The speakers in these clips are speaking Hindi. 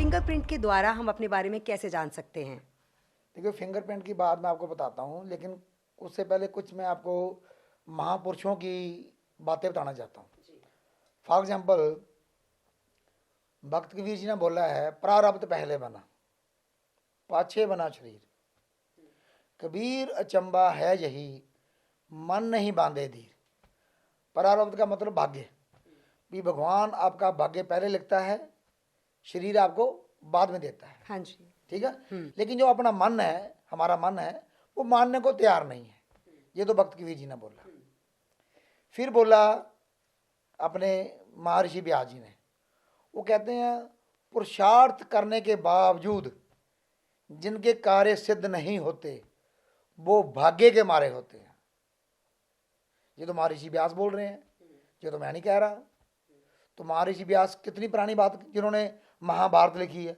फिंगरप्रिंट के द्वारा हम अपने बारे में कैसे जान सकते हैं? देखिए, फिंगरप्रिंट की बात मैं आपको बताता हूँ, लेकिन उससे पहले कुछ मैं आपको महापुरुषों की बातें बताना चाहता हूँ। फॉर एग्जाम्पल, भक्त कबीर जी ने बोला है, प्रारब्ध पहले बना पाछे बना शरीर, कबीर अचंबा है यही, मन नहीं बांधे धीर। प्रारब्ध का मतलब भाग्य, भी भगवान आपका भाग्य पहले लिखता है, शरीर आपको बाद में देता है। हाँ जी। ठीक है। लेकिन जो अपना मन है, हमारा मन है, वो मानने को तैयार नहीं है। ये तो भक्त कबीर जी ने बोला। फिर बोला अपने महर्षि व्यास जी ने, वो कहते हैं, पुरुषार्थ करने के बावजूद जिनके कार्य सिद्ध नहीं होते वो भाग्य के मारे होते हैं। ये तो महर्षि व्यास बोल रहे हैं, ये तो मैं नहीं कह रहा। तो महर्षि व्यास कितनी पुरानी बात, जिन्होंने महाभारत लिखी है,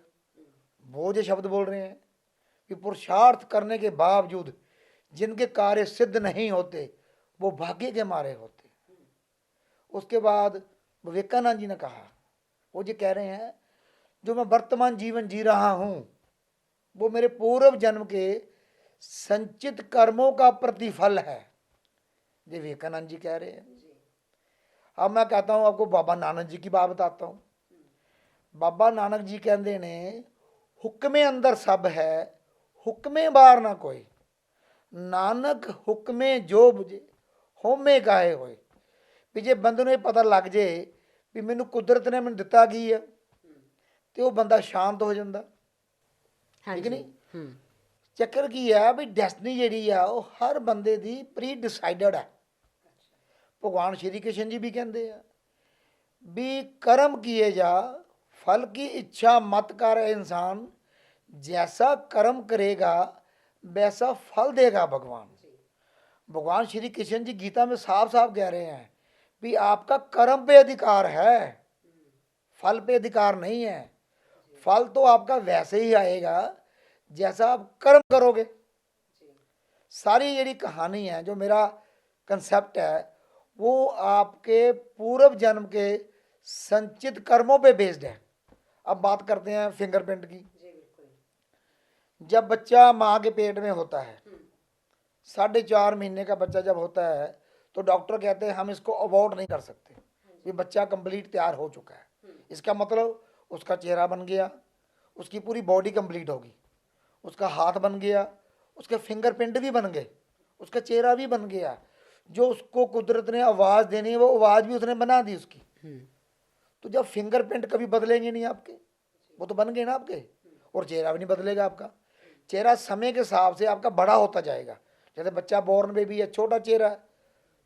वो जो शब्द बोल रहे हैं कि पुरुषार्थ करने के बावजूद जिनके कार्य सिद्ध नहीं होते वो भाग्य के मारे होते। उसके बाद विवेकानंद जी ने कहा, वो जो कह रहे हैं, जो मैं वर्तमान जीवन जी रहा हूं वो मेरे पूर्व जन्म के संचित कर्मों का प्रतिफल है। ये विवेकानंद जी कह रहे हैं। अब मैं कहता हूं आपको, बाबा नानक जी की बात बताता हूं। बाबा नानक जी कहते ने, हुक्मे अंदर सब है, हुक्मे बाहर ना कोई, नानक हुक्मे जो बुझे, होमे काहे होए। भी जे बंदे ਨੂੰ ਇਹ ਪਤਾ ਲੱਗ ਜੇ ਵੀ ਮੈਨੂੰ ਕੁਦਰਤ ਨੇ ਮੈਨੂੰ ਦਿੱਤਾ ਕੀ ਹੈ, ਤੇ ਉਹ ਬੰਦਾ ਸ਼ਾਂਤ ਹੋ ਜਾਂਦਾ। ਠੀਕ ਨਹੀਂ? ਚੱਕਰ ਕੀ ਹੈ ਵੀ ਡੈਸਟਨੀ ਜਿਹੜੀ ਆ ਉਹ ਹਰ ਬੰਦੇ ਦੀ ਪ੍ਰੀ ਡਿਸਾਈਡਡ ਹੈ। ਭਗਵਾਨ ਸ਼੍ਰੀ ਕ੍ਰਿਸ਼ਨ ਜੀ ਵੀ ਕਹਿੰਦੇ ਆ ਵੀ ਕਰਮ ਕੀਏ ਜਾ फल की इच्छा मत कर इंसान, जैसा कर्म करेगा वैसा फल देगा भगवान। भगवान श्री कृष्ण जी गीता में साफ साफ कह रहे हैं भी आपका कर्म पे अधिकार है, फल पे अधिकार नहीं है। फल तो आपका वैसे ही आएगा जैसा आप कर्म करोगे। सारी ये कहानी है, जो मेरा कंसेप्ट है, वो आपके पूर्व जन्म के संचित कर्मों पे बेस्ड है। अब बात करते हैं फिंगरप्रिंट की। जब बच्चा माँ के पेट में होता है, 4.5 महीने का बच्चा जब होता है, तो डॉक्टर कहते हैं हम इसको अबॉर्ट नहीं कर सकते, ये बच्चा कंप्लीट तैयार हो चुका है। इसका मतलब उसका चेहरा बन गया, उसकी पूरी बॉडी कंप्लीट होगी, उसका हाथ बन गया, उसके फिंगरप्रिंट भी बन गए, उसका चेहरा भी बन गया। जो उसको कुदरत ने आवाज़ देनी है वो आवाज़ भी उसने बना दी उसकी। तो जब फिंगरप्रिंट कभी बदलेंगे नहीं आपके, वो तो बन गए ना आपके, और चेहरा भी नहीं बदलेगा आपका। चेहरा समय के हिसाब से आपका बड़ा होता जाएगा। जैसे बच्चा बॉर्न बेबी है, छोटा चेहरा है,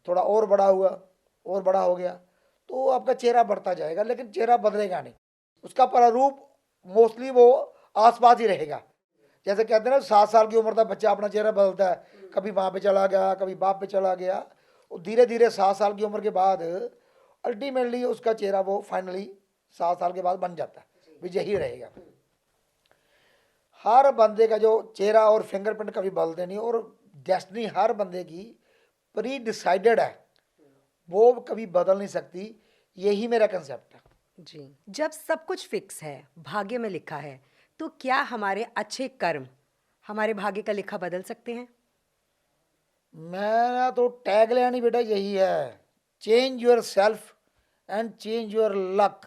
थोड़ा और बड़ा हुआ, और बड़ा हो गया, तो आपका चेहरा बढ़ता जाएगा, लेकिन चेहरा बदलेगा नहीं। उसका प्रारूप मोस्टली वो आसपास ही रहेगा। जैसे कहते हैं ना, 7 साल की उम्र तक बच्चा अपना चेहरा बदलता है, कभी माँ पे चला गया, कभी बाप पे चला गया, और धीरे धीरे 7 साल की उम्र के बाद अल्टीमेटली उसका चेहरा वो फाइनली 7 साल के बाद बन जाता है, भी यही रहेगा। हर बंदे का जो चेहरा और फिंगरप्रिंट कभी बदलते नहीं, और डेस्टिनी हर बंदे की प्री डिसाइडेड है, वो कभी बदल नहीं सकती। यही मेरा कंसेप्ट है जी। जब सब कुछ फिक्स है, भाग्य में लिखा है, तो क्या हमारे अच्छे कर्म हमारे भाग्य का लिखा बदल सकते हैं? मेरा तो टैगलाइन ही बेटा यही है, change your self and change your luck.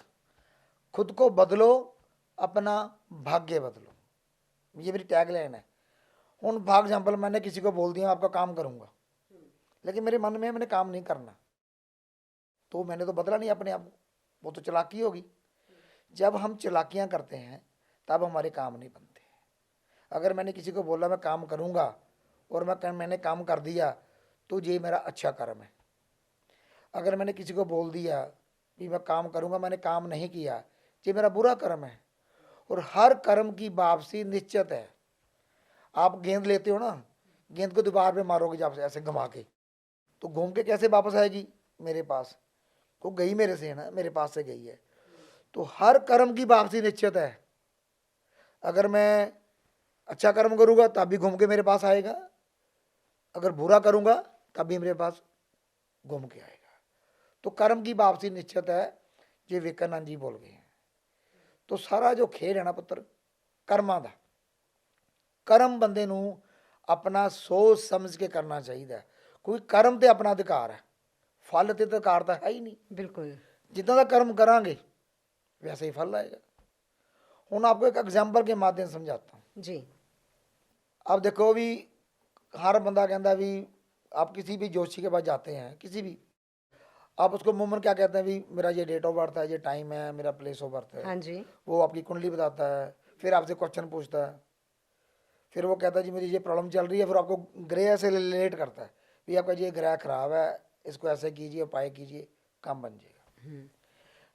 खुद को बदलो, अपना भाग्य बदलो, ये मेरी टैगलाइन है। हूँ फॉर एग्जाम्पल, मैंने किसी को बोल दिया आपका काम करूँगा, लेकिन मेरे मन में मैंने काम नहीं करना, तो मैंने तो बदला नहीं अपने आप को, वो तो चालाकी होगी। जब हम चालाकियाँ करते हैं तब हमारे काम नहीं बनते। अगर मैंने किसी को बोला मैं काम करूँगा और मैंने काम कर दिया, तो ये मेरा अच्छा कर्म है। अगर मैंने किसी को बोल दिया कि मैं काम करूँगा, मैंने काम नहीं किया, ये मेरा बुरा कर्म है। और हर कर्म की वापसी निश्चित है। आप गेंद लेते हो ना, गेंद को दीवार पे मारोगे जब ऐसे घुमा के, तो घूम के कैसे वापस आएगी मेरे पास? तो गई मेरे से है ना, मेरे पास से गई है। तो हर कर्म की वापसी निश्चित है। अगर मैं अच्छा कर्म करूँगा तब भी घूम के मेरे पास आएगा, अगर बुरा करूँगा तब भी मेरे पास घूम के आएगा। तो कर्म की वापसी निश्चित है, ये विवेकानंद जी बोल गए हैं। तो सारा जो खेल है ना पुੱਤਰ ਕਰਮਾਂ ਦਾ ਕਰਮ ਬੰਦੇ ਨੂੰ ਆਪਣਾ ਸੋਚ ਸਮਝ ਕੇ ਕਰਨਾ ਚਾਹੀਦਾ ਕੋਈ ਕਰਮ ਤੇ ਆਪਣਾ ਅਧਿਕਾਰ ਹੈ ਫਲ ਤੇ ਅਧਿਕਾਰ ਤਾਂ ਹੈ ਹੀ ਨਹੀਂ बिल्कुल। जितना ਦਾ कर्म करांगे वैसे ही फल आएगा हूँ आपको एक एग्जाम्पल के माध्यम से समझाता हूँ जी। अब देखो भी हर बंदा कहता भी आप किसी भी जोशी के पास जाते हैं किसी भी आप उसको मुमन क्या कहते हैं भी मेरा ये डेट ऑफ बर्थ है ये टाइम है मेरा प्लेस ऑफ बर्थ है हाँ जी। वो आपकी कुंडली बताता है फिर आपसे क्वेश्चन पूछता है फिर वो कहता है जी मेरी ये प्रॉब्लम चल रही है फिर आपको ग्रह से रिलेट करता है भी आपका ये ग्रह खराब है इसको ऐसे कीजिए उपाय कीजिए काम बन जाएगा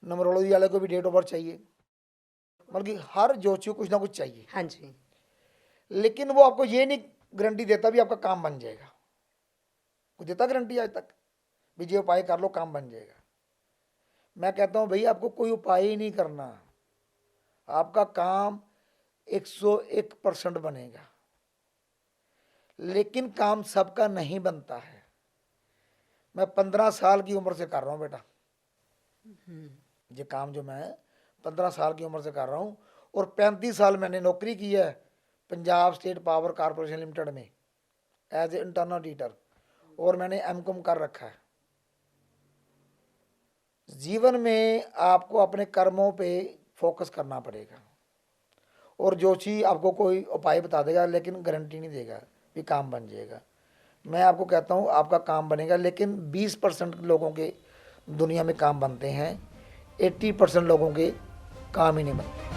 नंबरोलॉजी वाले को भी डेट ऑफ बर्थ चाहिए मतलब कि हर ज्योतिषी को कुछ ना कुछ चाहिए हाँ जी। लेकिन वो आपको ये नहीं गारंटी देता भी आपका काम बन जाएगा वो देता गारंटी आज तक भी ये उपाय कर लो काम बन जाएगा मैं कहता हूँ भाई आपको कोई उपाय ही नहीं करना आपका काम 101% बनेगा लेकिन काम सबका नहीं बनता है मैं 15 साल की उम्र से कर रहा हूँ बेटा ये काम जो मैं 15 साल की उम्र से कर रहा हूँ और 35 साल मैंने नौकरी की है Punjab state power corporation limited में एज ए इंटरनल ऑडिटर और मैंने एमकॉम कर रखा है जीवन में आपको अपने कर्मों पे फोकस करना पड़ेगा और जो चीज़ आपको कोई उपाय बता देगा लेकिन गारंटी नहीं देगा भी काम बन जाएगा मैं आपको कहता हूँ आपका काम बनेगा लेकिन 20% लोगों के दुनिया में काम बनते हैं 80% लोगों के काम ही नहीं बनते